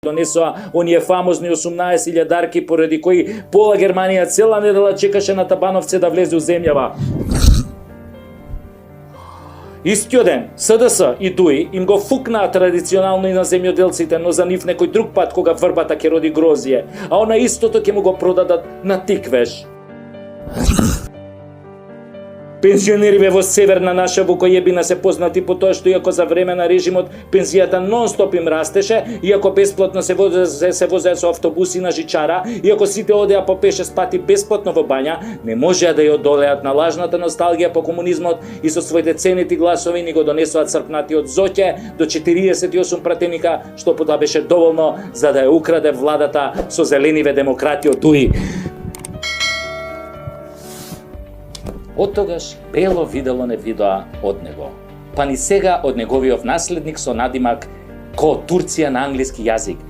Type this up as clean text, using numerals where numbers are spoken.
донесоа оние фамозни 18.000 поради кои пола Германија цела недела чекаше на Табановце да влезе у земјава. Истиот ден, СДС и ДУИ им го фукнаа традиционално и на земјоделците, но за нив некој друг пат кога врбата ќе роди грозие, а она истото ќе му го продадат на тиквеж. Пензионериве во северна наша Вукојебина се познати по тоа што иако за време на режимот пензијата нон-стоп им растеше, иако бесплатно се возеа со автобуси на жичара, иако сите одеа по 5-6 пати бесплатно во бања, не можеа да ја одолеат на лажната носталгија по комунизмот и со своите ценити гласови ни го донесоа црпнатиот Зоќе до 48 пратеника, што потоа беше доволно за да ја украде владата со зелениве демократи од ДУИ. Од тогаш Бело видело не видоа од него, па ни сега од неговиот наследник со надимак ко Турција на англиски јазик.